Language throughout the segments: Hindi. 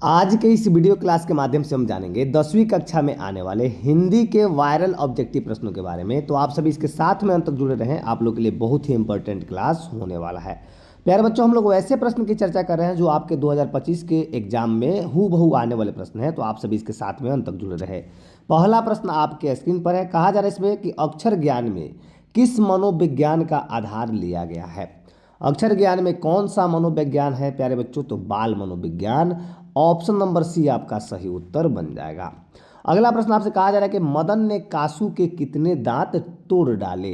आज के इस वीडियो क्लास के माध्यम से हम जानेंगे 10वीं कक्षा में आने वाले हिंदी के वायरल ऑब्जेक्टिव प्रश्नों के बारे में। तो आप सभी इसके साथ में अंत तक जुड़े रहें, आप लोग के लिए बहुत ही इंपॉर्टेंट क्लास होने वाला है। प्यारे बच्चों, हम लोग वैसे प्रश्न की चर्चा कर रहे हैं जो आपके 2025 के एग्जाम में हूबहू आने वाले प्रश्न हैं, तो आप सभी इसके साथ में अंत तक जुड़े रहे। पहला प्रश्न आपके स्क्रीन पर है। कहा जा रहा है इसमें कि अक्षर ज्ञान में किस मनोविज्ञान का आधार लिया गया है। अक्षर ज्ञान में कौन सा मनोविज्ञान है प्यारे बच्चों? तो बाल मनोविज्ञान। ऑप्शन नंबर सी आपका सही उत्तर बन जाएगा। अगला प्रश्न आपसे कहा जा रहा है कि मदन ने कासू के कितने दांत तोड़ डाले।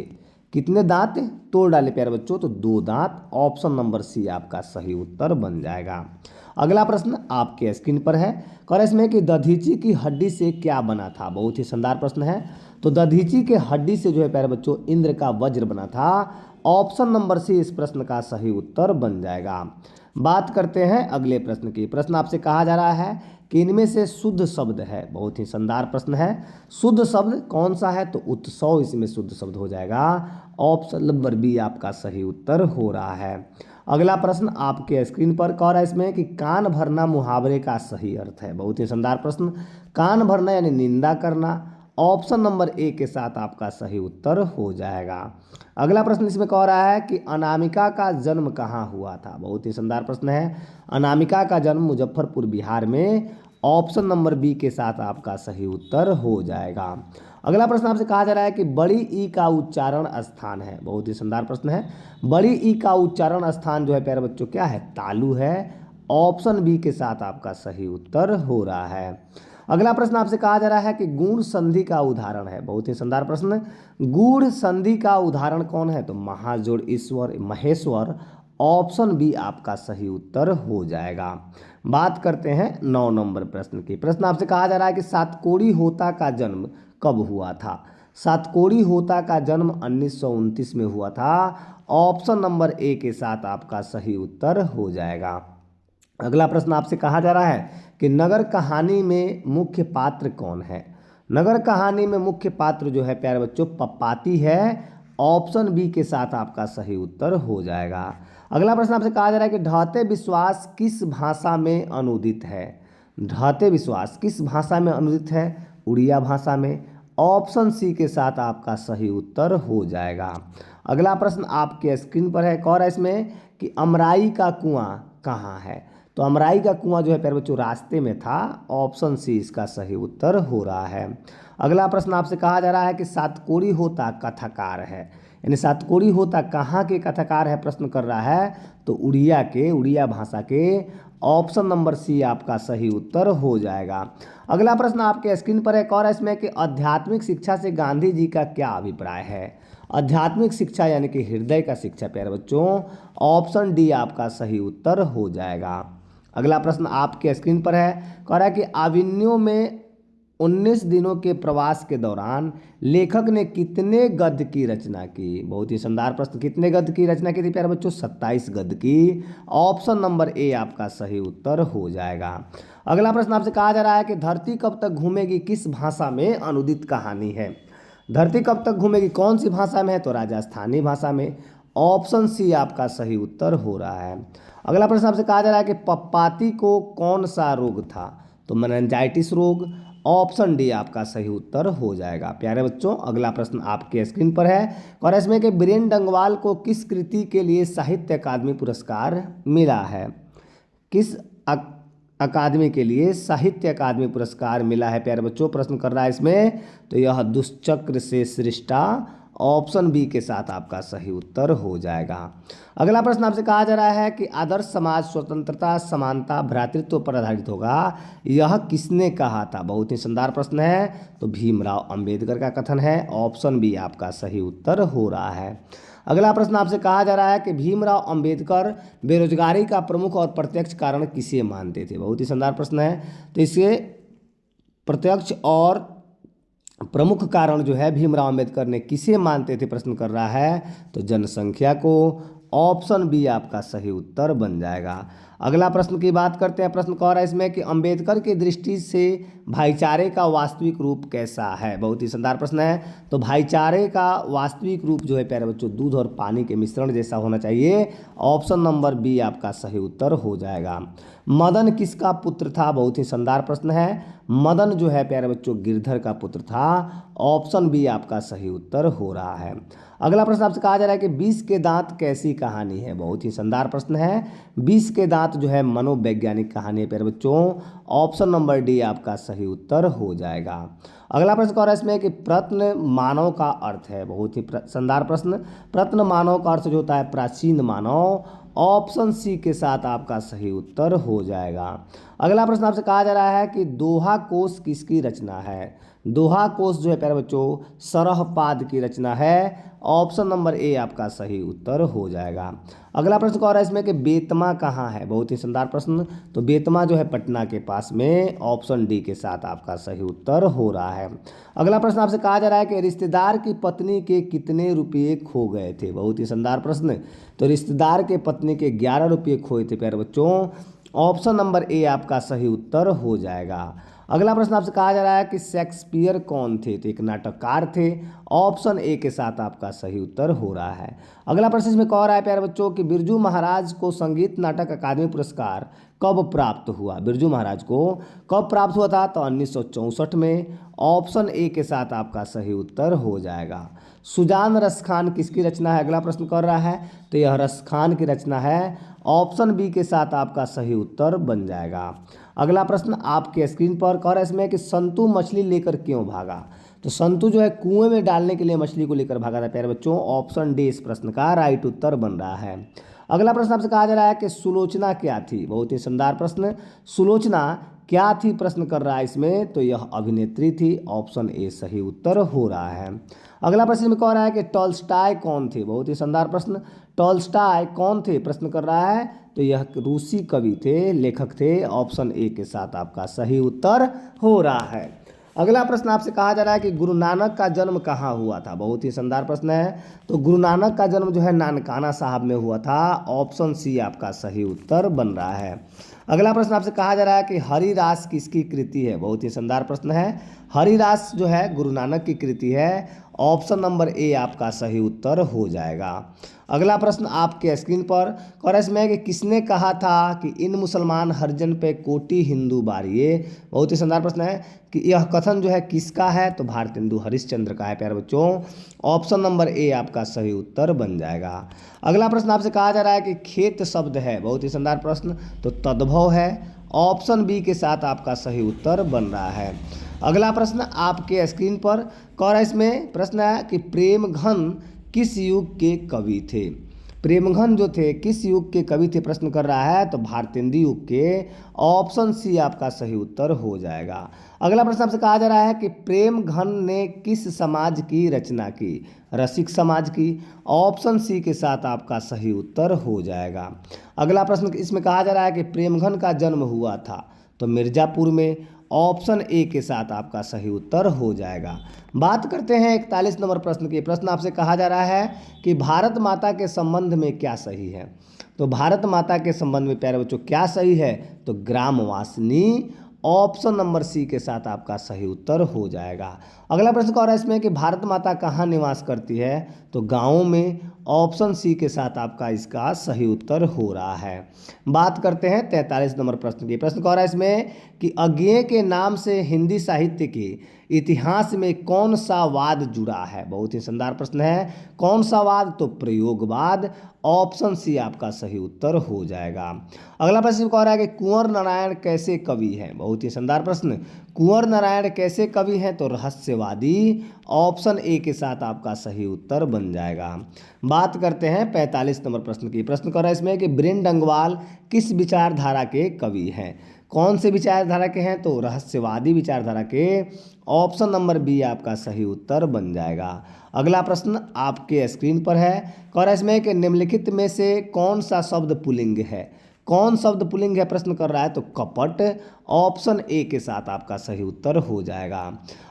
कितने दांत तोड़ डाले प्यारे बच्चों? तो 2 दांत। ऑप्शन नंबर सी आपका सही उत्तर बन जाएगा। अगला प्रश्न आपके स्क्रीन पर है। कर इसमें कि दधीची की हड्डी से क्या बना था। बहुत ही शानदार प्रश्न है। तो दधीची के हड्डी से जो है प्यारे बच्चों इंद्र का वज्र बना था। ऑप्शन नंबर सी इस प्रश्न का सही उत्तर बन जाएगा। बात करते हैं अगले प्रश्न की। प्रश्न आपसे कहा जा रहा है कि इनमें से शुद्ध शब्द है। बहुत ही शानदार प्रश्न है। शुद्ध शब्द कौन सा है? तो उत्सव इसमें शुद्ध शब्द हो जाएगा। ऑप्शन नंबर बी आपका सही उत्तर हो रहा है। अगला प्रश्न आपके स्क्रीन पर कह रहा है इसमें कि कान भरना मुहावरे का सही अर्थ है। बहुत ही शानदार प्रश्न। कान भरना यानी निंदा करना। ऑप्शन नंबर ए के साथ आपका सही उत्तर हो जाएगा। अगला प्रश्न इसमें कह रहा है कि अनामिका का जन्म कहाँ हुआ था। बहुत ही शानदार प्रश्न है। अनामिका का जन्म मुजफ्फरपुर बिहार में। ऑप्शन नंबर बी के साथ आपका सही उत्तर हो जाएगा। अगला प्रश्न आपसे कहा जा रहा है कि बड़ी ई का उच्चारण स्थान है। बहुत ही शानदार प्रश्न है। बड़ी ई का उच्चारण स्थान जो है प्यारे बच्चों क्या है? तालु है। ऑप्शन बी के साथ आपका सही उत्तर हो रहा है। अगला प्रश्न आपसे कहा जा रहा है कि गूढ़ संधि का उदाहरण है। बहुत ही शानदार प्रश्न। गूढ़ संधि का उदाहरण कौन है? तो महाजोड़ ईश्वर महेश्वर। ऑप्शन बी आपका सही उत्तर हो जाएगा। बात करते हैं 9 नंबर प्रश्न की। प्रश्न आपसे कहा जा रहा है कि सातकोड़ी होता का जन्म कब हुआ था। सातकोड़ी होता का जन्म 1929 में हुआ था। ऑप्शन नंबर ए के साथ आपका सही उत्तर हो जाएगा। अगला प्रश्न आपसे कहा जा रहा है कि नगर कहानी में मुख्य पात्र कौन है। नगर कहानी में मुख्य पात्र जो है प्यारे बच्चों पप्पाती है। ऑप्शन बी के साथ आपका सही उत्तर हो जाएगा। अगला प्रश्न आपसे कहा जा रहा है कि ढाते विश्वास किस भाषा में अनुदित है। ढाते विश्वास किस भाषा में अनुदित है? उड़िया भाषा में। ऑप्शन सी के साथ आपका सही उत्तर हो जाएगा। अगला प्रश्न आपके स्क्रीन पर है। कह रहा है इसमें कि अमराई का कुआं कहाँ है। तो अमराई का कुआं जो है प्यारे बच्चों रास्ते में था। ऑप्शन सी इसका सही उत्तर हो रहा है। अगला प्रश्न आपसे कहा जा रहा है कि सातकोड़ी होता कथाकार है, यानी सातकोड़ी होता कहाँ के कथाकार है प्रश्न कर रहा है? तो उड़िया के, उड़िया भाषा के। ऑप्शन नंबर सी आपका सही उत्तर हो जाएगा। अगला प्रश्न आपके स्क्रीन पर एक और है इसमें कि आध्यात्मिक शिक्षा से गांधी जी का क्या अभिप्राय है। आध्यात्मिक शिक्षा यानी कि हृदय का शिक्षा प्यारे बच्चों। ऑप्शन डी आपका सही उत्तर हो जाएगा। अगला प्रश्न आपके स्क्रीन पर है। कह रहा है कि आविन्यो में 19 दिनों के प्रवास के दौरान लेखक ने कितने गद्य की रचना की। बहुत ही शानदार प्रश्न। कितने गद्य की रचना की थी प्यारे बच्चों? 27 गद्य की। ऑप्शन नंबर ए आपका सही उत्तर हो जाएगा। अगला प्रश्न आपसे कहा जा रहा है कि धरती कब तक घूमेगी किस भाषा में अनुदित कहानी है। धरती कब तक घूमेगी कौन सी भाषा में है? तो राजस्थानी भाषा में। ऑप्शन सी आपका सही उत्तर हो रहा है। अगला प्रश्न आपसे कहा जा रहा है कि पप्पाती को कौन सा रोग था। तो मेनिंजाइटिस रोग। ऑप्शन डी आपका सही उत्तर हो जाएगा। प्यारे बच्चों, अगला प्रश्न आपके स्क्रीन पर है और इसमें कि बीरेन डंगवाल को किस कृति के लिए साहित्य अकादमी पुरस्कार मिला है। किस अकादमी के लिए साहित्य अकादमी पुरस्कार मिला है प्यारे बच्चों प्रश्न कर रहा है इसमें? तो यह दुष्चक्र से सृष्टा। ऑप्शन बी के साथ आपका सही उत्तर हो जाएगा। अगला प्रश्न आपसे कहा जा रहा है कि आदर्श समाज स्वतंत्रता समानता भ्रातृत्व पर आधारित होगा, यह किसने कहा था। बहुत ही शानदार प्रश्न है। तो भीमराव अंबेडकर का कथन है। ऑप्शन बी आपका सही उत्तर हो रहा है। अगला प्रश्न आपसे कहा जा रहा है कि भीमराव अंबेडकर बेरोजगारी का प्रमुख और प्रत्यक्ष कारण किसे मानते थे। बहुत ही शानदार प्रश्न है। तो इसे प्रत्यक्ष और प्रमुख कारण जो है भीमराव अंबेडकर ने किसे मानते थे प्रश्न कर रहा है? तो जनसंख्या को। ऑप्शन बी आपका सही उत्तर बन जाएगा। अगला प्रश्न की बात करते हैं। प्रश्न कह रहा है इसमें कि अंबेडकर की दृष्टि से भाईचारे का वास्तविक रूप कैसा है। बहुत ही शानदार प्रश्न है। तो भाईचारे का वास्तविक रूप जो है प्यारे बच्चों, दूध और पानी के मिश्रण जैसा होना चाहिए। ऑप्शन नंबर बी आपका सही उत्तर हो जाएगा। मदन किसका पुत्र था। बहुत ही शानदार प्रश्न है। मदन जो है प्यारे बच्चों गिरधर का पुत्र था। ऑप्शन बी आपका सही उत्तर हो रहा है। अगला प्रश्न आपसे कहा जा रहा है कि 20 के दांत कैसी कहानी है। बहुत ही शानदार प्रश्न है। 20 के दांत जो है मनोवैज्ञानिक कहानी है प्यारे बच्चों। ऑप्शन नंबर डी आपका सही उत्तर हो जाएगा। अगला प्रश्न कह रहा है इसमें कि प्रत्न मानव का अर्थ है। बहुत ही शानदार प्रश्न। प्रत्न मानव का अर्थ जो होता है प्राचीन मानव। ऑप्शन सी के साथ आपका सही उत्तर हो जाएगा। अगला प्रश्न आपसे कहा जा रहा है कि दोहा कोश किसकी रचना है। दोहा कोश जो है प्यारे बच्चों सरहपाद की रचना है। ऑप्शन नंबर ए आपका सही उत्तर हो जाएगा। अगला प्रश्न कह रहा है इसमें कि बेतमा कहाँ है। बहुत ही शानदार प्रश्न। तो बेतमा जो है पटना के पास में। ऑप्शन डी के साथ आपका सही उत्तर हो रहा है। अगला प्रश्न आपसे कहा जा रहा है कि रिश्तेदार की पत्नी के कितने रुपये खो गए थे। बहुत ही शानदार प्रश्न। तो रिश्तेदार के पत्नी के 11 रुपये खोए थे प्यारे बच्चों। ऑप्शन नंबर ए आपका सही उत्तर हो जाएगा। अगला प्रश्न आपसे कहा जा रहा है कि शेक्सपियर कौन थे। तो एक नाटककार थे। ऑप्शन ए के साथ आपका सही उत्तर हो रहा है। अगला प्रश्न इसमें कह रहा है प्यारे बच्चों कि बिरजू महाराज को संगीत नाटक अकादमी पुरस्कार कब प्राप्त हुआ। बिरजू महाराज को कब प्राप्त हुआ था। तो 1964 में। ऑप्शन ए के साथ आपका सही उत्तर हो जाएगा। सुजान रसखान किसकी रचना है। अगला प्रश्न कर रहा है। तो यह रसखान की रचना है। ऑप्शन बी के साथ आपका सही उत्तर बन जाएगा। अगला प्रश्न आपके स्क्रीन पर कह रहा है इसमें कि संतु मछली लेकर क्यों भागा। तो संतु जो है कुएं में डालने के लिए मछली को लेकर भागा था प्यारे बच्चों। ऑप्शन डी इस प्रश्न का राइट उत्तर बन रहा है। अगला प्रश्न आपसे कहा जा रहा है कि सुलोचना क्या थी। बहुत ही शानदार प्रश्न। सुलोचना क्या थी प्रश्न कर रहा है इसमें। तो यह अभिनेत्री थी। ऑप्शन ए सही उत्तर हो रहा है। अगला प्रश्न में कह रहा है कि टॉल्स्टॉय कौन थे। बहुत ही शानदार प्रश्न। टॉल्स्टॉय कौन थे प्रश्न कर रहा है। तो यह रूसी कवि थे, लेखक थे। ऑप्शन ए के साथ आपका सही उत्तर हो रहा है। अगला प्रश्न आपसे कहा जा रहा है कि गुरु नानक का जन्म कहाँ हुआ था। बहुत ही शानदार प्रश्न है। तो गुरु नानक का जन्म जो है नानकाना साहब में हुआ था। ऑप्शन सी आपका सही उत्तर बन रहा है। अगला प्रश्न आपसे कहा जा रहा है कि हरिदास किसकी कृति है। बहुत ही शानदार प्रश्न है। हरिदास जो है गुरु नानक की कृति है। ऑप्शन नंबर ए आपका सही उत्तर हो जाएगा। अगला प्रश्न आपके स्क्रीन पर और इसमें कि किसने कहा था कि इन मुसलमान हरिजन पे कोटि हिंदू बारिए। बहुत ही शानदार प्रश्न है कि यह कथन जो है किसका है। तो भारतेंदु हरिश्चंद्र का है प्यारे बच्चों। ऑप्शन नंबर ए आपका सही उत्तर बन जाएगा। अगला प्रश्न आपसे कहा जा रहा है कि खेत शब्द है। बहुत ही शानदार प्रश्न। तो तद्भव है। ऑप्शन बी के साथ आपका सही उत्तर बन रहा है। अगला प्रश्न आपके स्क्रीन पर कह रहा है इसमें प्रश्न है कि प्रेमघन किस युग के कवि थे। प्रेमघन जो थे किस युग के कवि थे प्रश्न कर रहा है। तो भारतेंदु युग के। ऑप्शन सी आपका सही उत्तर हो जाएगा। अगला प्रश्न आपसे कहा जा रहा है कि प्रेमघन ने किस समाज की रचना की। रसिक समाज की। ऑप्शन सी के साथ आपका सही उत्तर हो जाएगा। अगला प्रश्न इसमें कहा जा रहा है कि प्रेमघन का जन्म हुआ था तो मिर्ज़ापुर में। ऑप्शन ए के साथ आपका सही उत्तर हो जाएगा। बात करते हैं 41 नंबर प्रश्न की। प्रश्न आपसे कहा जा रहा है कि भारत माता के संबंध में क्या सही है। तो भारत माता के संबंध में प्यारे बच्चों क्या सही है। तो ग्रामवासिनी। ऑप्शन नंबर सी के साथ आपका सही उत्तर हो जाएगा। अगला प्रश्न कह रहा है इसमें कि भारत माता कहाँ निवास करती है। तो गाँवों में। ऑप्शन सी के साथ आपका इसका सही उत्तर हो रहा है। बात करते हैं 43 नंबर प्रश्न की। प्रश्न कह रहा है इसमें कि अज्ञेय के नाम से हिंदी साहित्य के इतिहास में कौन सा वाद जुड़ा है। बहुत ही शानदार प्रश्न है। कौन सा वाद। तो प्रयोगवाद। ऑप्शन सी आपका सही उत्तर हो जाएगा। अगला प्रश्न कह रहा है कि कुंवर नारायण कैसे कवि हैं। बहुत ही शानदार प्रश्न। कुंवर नारायण कैसे कवि हैं। तो रहस्यवादी। ऑप्शन ए के साथ आपका सही उत्तर बन जाएगा। बात करते हैं 45 नंबर प्रश्न की। प्रश्न कर रहा है इसमें कि ब्रिन डंगवाल किस विचारधारा के कवि हैं। कौन से विचारधारा के हैं। तो रहस्यवादी विचारधारा के। ऑप्शन नंबर बी आपका सही उत्तर बन जाएगा। अगला प्रश्न आपके स्क्रीन पर है। कह रहा है इसमें कि निम्नलिखित में से कौन सा शब्द पुल्लिंग है। कौन शब्द पुल्लिंग है प्रश्न कर रहा है। तो कपट। ऑप्शन ए के साथ आपका सही उत्तर हो जाएगा।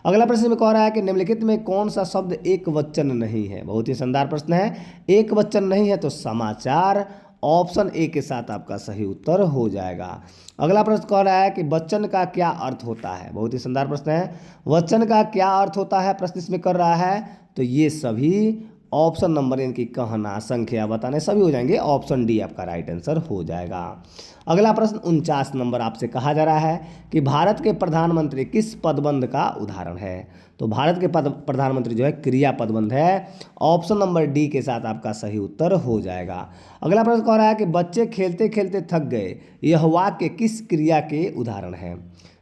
अगला प्रश्न में कह रहा है कि निम्नलिखित में कौन सा शब्द एक वचन नहीं है। बहुत ही शानदार प्रश्न है। एक वचन नहीं है तो समाचार। ऑप्शन ए के साथ आपका सही उत्तर हो जाएगा। अगला प्रश्न कह रहा है कि वचन का क्या अर्थ होता है। बहुत ही शानदार प्रश्न है। वचन का क्या अर्थ होता है प्रश्न इसमें कर रहा है, तो ये सभी ऑप्शन नंबर इनकी कहना, संख्या बताने सभी हो जाएंगे। ऑप्शन डी आपका राइट आंसर हो जाएगा। अगला प्रश्न 49 नंबर आपसे कहा जा रहा है कि भारत के प्रधानमंत्री किस पदबंध का उदाहरण है। तो भारत के प्रधानमंत्री जो है क्रिया पदबंध है। ऑप्शन नंबर डी के साथ आपका सही उत्तर हो जाएगा। अगला प्रश्न कह रहा है कि बच्चे खेलते खेलते थक गए, यह वाक्य किस क्रिया के उदाहरण है।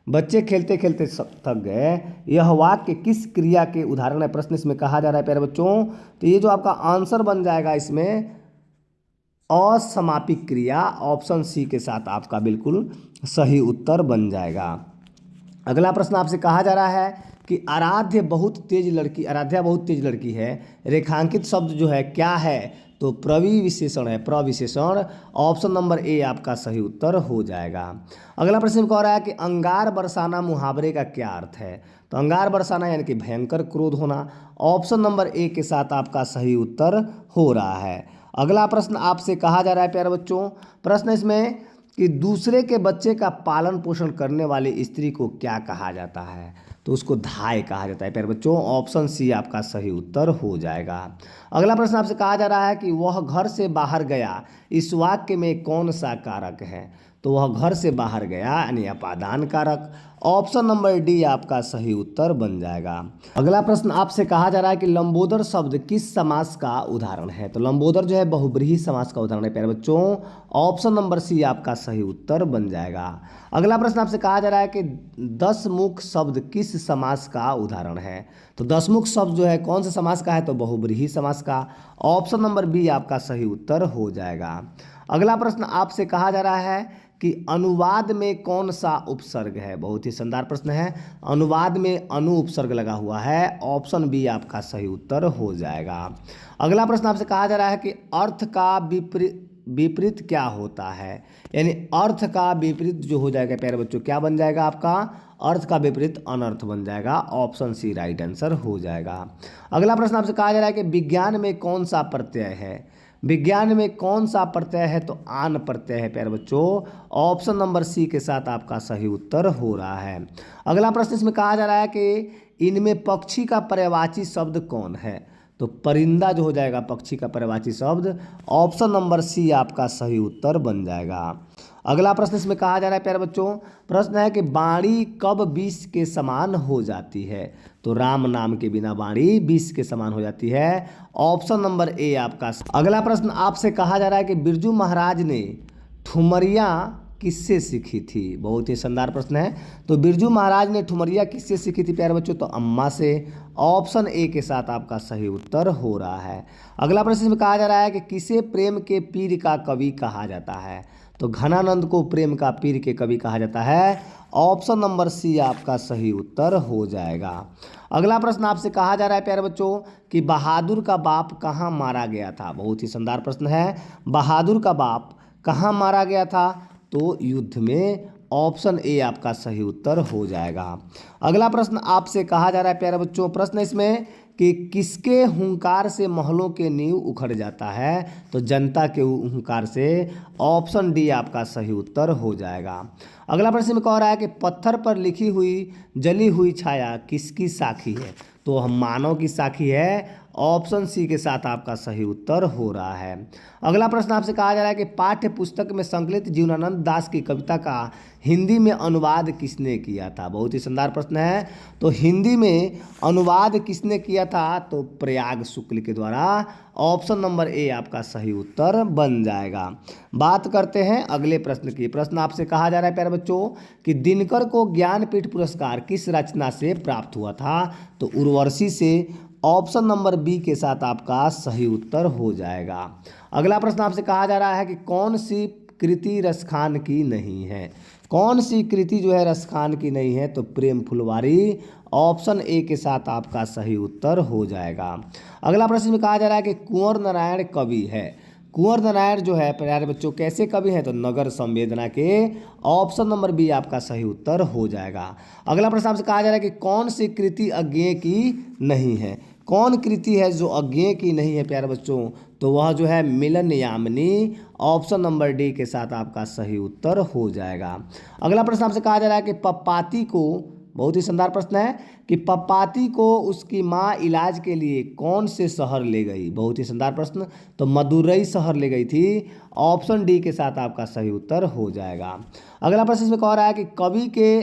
बच्चे खेलते खेलते थक गए, यह वाक्य किस क्रिया के उदाहरण है प्रश्न इसमें कहा जा रहा है प्यारे बच्चों। तो ये जो आपका आंसर बन जाएगा इसमें असमापिक क्रिया, ऑप्शन सी के साथ आपका बिल्कुल सही उत्तर बन जाएगा। अगला प्रश्न आपसे कहा जा रहा है कि आराध्या बहुत तेज लड़की है, रेखांकित शब्द जो है क्या है। तो प्रविशेषण है, प्रविशेषण। ऑप्शन नंबर ए आपका सही उत्तर हो जाएगा। अगला प्रश्न कह रहा है कि अंगार बरसाना मुहावरे का क्या अर्थ है। तो अंगार बरसाना यानी कि भयंकर क्रोध होना। ऑप्शन नंबर ए के साथ आपका सही उत्तर हो रहा है। अगला प्रश्न आपसे कहा जा रहा है प्यारे बच्चों, प्रश्न इसमें कि दूसरे के बच्चे का पालन पोषण करने वाली स्त्री को क्या कहा जाता है। तो उसको धाय कहा जाता है प्यारे बच्चों। ऑप्शन सी आपका सही उत्तर हो जाएगा। अगला प्रश्न आपसे कहा जा रहा है कि वह घर से बाहर गया, इस वाक्य में कौन सा कारक है। तो वह घर से बाहर गया यानी अपादान कारक। ऑप्शन नंबर डी आपका सही उत्तर बन जाएगा। अगला प्रश्न आपसे कहा जा रहा है कि लंबोदर शब्द किस समास का उदाहरण है। तो लंबोदर जो है बहुब्रीहि समास का उदाहरण है प्यारे बच्चों। ऑप्शन नंबर सी आपका सही उत्तर बन जाएगा। अगला प्रश्न आपसे कहा जा रहा है कि दसमुख शब्द किस समास का उदाहरण है। तो दसमुख शब्द जो है कौन से समास का है, तो बहुब्रीहि समास का। ऑप्शन नंबर बी आपका सही उत्तर हो जाएगा। अगला प्रश्न आपसे कहा जा रहा है कि अनुवाद में कौन सा उपसर्ग है। बहुत ही शानदार प्रश्न है। अनुवाद में अनु उपसर्ग लगा हुआ है। ऑप्शन बी आपका सही उत्तर हो जाएगा। अगला प्रश्न आपसे कहा जा रहा है कि अर्थ का विपरीत क्या होता है। यानी अर्थ का विपरीत जो हो जाएगा प्यारे बच्चों क्या बन जाएगा आपका, अर्थ का विपरीत अनर्थ बन जाएगा। ऑप्शन सी राइट आंसर हो जाएगा। अगला प्रश्न आपसे कहा जा रहा है कि विज्ञान में कौन सा प्रत्यय है। विज्ञान में कौन सा प्रत्यय है, तो आन प्रत्यय है प्यारे बच्चों। ऑप्शन नंबर सी के साथ आपका सही उत्तर हो रहा है। अगला प्रश्न इसमें कहा जा रहा है कि इनमें पक्षी का पर्यायवाची शब्द कौन है। तो परिंदा जो हो जाएगा पक्षी का पर्यायवाची शब्द। ऑप्शन नंबर सी आपका सही उत्तर बन जाएगा। अगला प्रश्न इसमें कहा जा रहा है प्यारे बच्चों, प्रश्न है कि वाणी कब विष के समान हो जाती है। तो राम नाम के बिना वाणी विष के समान हो जाती है। ऑप्शन नंबर ए आपका। अगला प्रश्न आपसे कहा जा रहा है कि बिरजू महाराज ने ठुमरिया किससे सीखी थी। बहुत ही शानदार प्रश्न है। तो बिरजू महाराज ने ठुमरिया किससे सीखी थी प्यारे बच्चों, तो अम्मा से। ऑप्शन ए के साथ आपका सही उत्तर हो रहा है। अगला प्रश्न में कहा जा रहा है कि किसे प्रेम के पीर का कवि कहा जाता है। तो घनानंद को प्रेम का पीर के कवि कहा जाता है। ऑप्शन नंबर सी आपका सही उत्तर हो जाएगा। अगला प्रश्न आपसे कहा जा रहा है प्यारे बच्चों कि बहादुर का बाप कहाँ मारा गया था। बहुत ही शानदार प्रश्न है। बहादुर का बाप कहाँ मारा गया था, तो युद्ध में। ऑप्शन ए आपका सही उत्तर हो जाएगा। अगला प्रश्न आपसे कहा जा रहा है प्यारे बच्चों, प्रश्न इसमें कि किसके हुंकार से महलों के नींव उखड़ जाता है। तो जनता के हुंकार से। ऑप्शन डी आपका सही उत्तर हो जाएगा। अगला प्रश्न में कह रहा है कि पत्थर पर लिखी हुई जली हुई छाया किसकी साखी है। तो हम मानव की साखी है। ऑप्शन सी के साथ आपका सही उत्तर हो रहा है। अगला प्रश्न आपसे कहा जा रहा है कि पाठ्य पुस्तक में संकलित जीवनानंद दास की कविता का हिंदी में अनुवाद किसने किया था। बहुत ही शानदार प्रश्न है। तो हिंदी में अनुवाद किसने किया था, तो प्रयाग शुक्ल के द्वारा। ऑप्शन नंबर ए आपका सही उत्तर बन जाएगा। बात करते हैं अगले प्रश्न की। प्रश्न आपसे कहा जा रहा है प्यारे बच्चों कि दिनकर को ज्ञानपीठ पुरस्कार किस रचना से प्राप्त हुआ था। तो उर्वशी से। ऑप्शन नंबर बी के साथ आपका सही उत्तर हो जाएगा। अगला प्रश्न आपसे कहा जा रहा है कि कौन सी कृति रसखान की नहीं है। कौन सी कृति जो है रसखान की नहीं है, तो प्रेम फुलवारी। ऑप्शन ए के साथ आपका सही उत्तर हो जाएगा। अगला प्रश्न में कहा जा रहा है कि कुंवर नारायण कवि है। कुंवर नारायण जो है प्यारे बच्चों कैसे कवि हैं, तो नगर संवेदना के। ऑप्शन नंबर बी आपका सही उत्तर हो जाएगा। अगला प्रश्न आपसे कहा जा रहा है कि कौन सी कृति अज्ञेय की नहीं है। कौन कृति है जो अज्ञेय की नहीं है प्यारे बच्चों, तो वह जो है मिलन यामिनी। ऑप्शन नंबर डी के साथ आपका सही उत्तर हो जाएगा। अगला प्रश्न आपसे कहा जा रहा है कि पप्पाती को, बहुत ही शानदार प्रश्न है, कि पप्पाती को उसकी माँ इलाज के लिए कौन से शहर ले गई। बहुत ही शानदार प्रश्न, तो मदुरई शहर ले गई थी। ऑप्शन डी के साथ आपका सही उत्तर हो जाएगा। अगला प्रश्न इसमें कह रहा है कि कवि के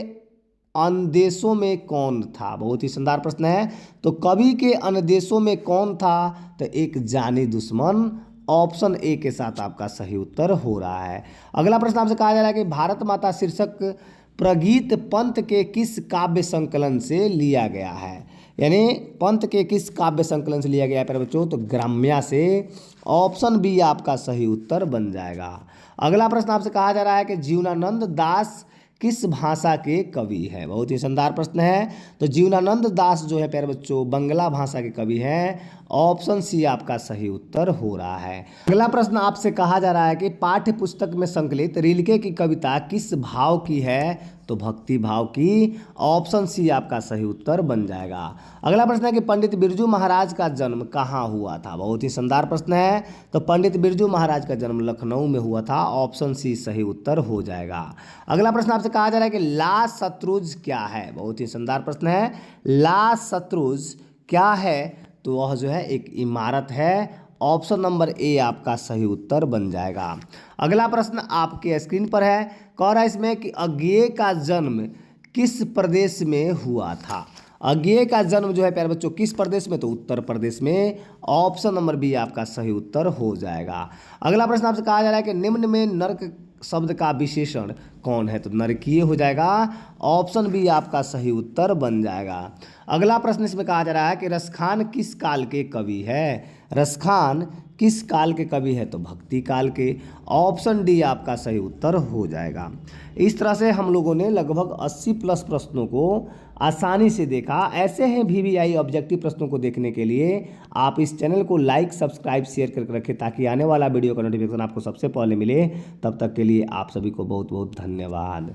अनुदेशों में कौन था। बहुत ही शानदार प्रश्न है, तो कवि के अनुदेशों में कौन था, तो एक जानी दुश्मन। ऑप्शन ए के साथ आपका सही उत्तर हो रहा है। अगला प्रश्न आपसे कहा जा रहा है कि भारत माता शीर्षक प्रगीत पंत के किस काव्य संकलन से लिया गया है। यानी पंत के किस काव्य संकलन से लिया गया है प्यारे बच्चों, तो ग्राम्या से। ऑप्शन बी आपका सही उत्तर बन जाएगा। अगला प्रश्न आपसे कहा जा रहा है कि जीवनानंद दास किस भाषा के कवि हैं। बहुत ही शानदार प्रश्न है, तो जीवनानंद दास जो है प्यारे बच्चों बंगला भाषा के कवि हैं। ऑप्शन सी आपका सही उत्तर हो रहा है। अगला प्रश्न आपसे कहा जा रहा है कि पाठ्य पुस्तक में संकलित रिल्के की कविता किस भाव की है, तो भक्ति भाव की। ऑप्शन सी आपका सही उत्तर बन जाएगा। अगला प्रश्न है कि पंडित बिरजू महाराज का जन्म कहाँ हुआ था। बहुत ही शानदार प्रश्न है, तो पंडित बिरजू महाराज का जन्म लखनऊ में हुआ था। ऑप्शन सी सही उत्तर हो जाएगा। अगला प्रश्न आपसे कहा जा रहा है कि ला शत्रुज क्या है। बहुत ही शानदार प्रश्न है, ला शत्रुज क्या है, तो वह जो है एक इमारत है। ऑप्शन नंबर ए आपका सही उत्तर बन जाएगा। अगला प्रश्न आपके स्क्रीन पर है, कह रहा है इसमें कि अज्ञेय का जन्म किस प्रदेश में हुआ था। अज्ञेय का जन्म जो है प्यारे बच्चों किस प्रदेश में, तो उत्तर प्रदेश में। ऑप्शन नंबर बी आपका सही उत्तर हो जाएगा। अगला प्रश्न आपसे कहा जा रहा है कि निम्न में नर्क शब्द का विशेषण कौन है, तो नरकीय हो जाएगा। ऑप्शन बी आपका सही उत्तर बन जाएगा। अगला प्रश्न इसमें कहा जा रहा है कि रसखान किस काल के कवि है। रसखान किस काल के कवि है, तो भक्ति काल के। ऑप्शन डी आपका सही उत्तर हो जाएगा। इस तरह से हम लोगों ने लगभग 80 प्लस प्रश्नों को आसानी से देखा। ऐसे हैं VVI ऑब्जेक्टिव प्रश्नों को देखने के लिए आप इस चैनल को लाइक सब्सक्राइब शेयर करके रखें, ताकि आने वाला वीडियो का नोटिफिकेशन आपको सबसे पहले मिले। तब तक के लिए आप सभी को बहुत बहुत धन्यवाद।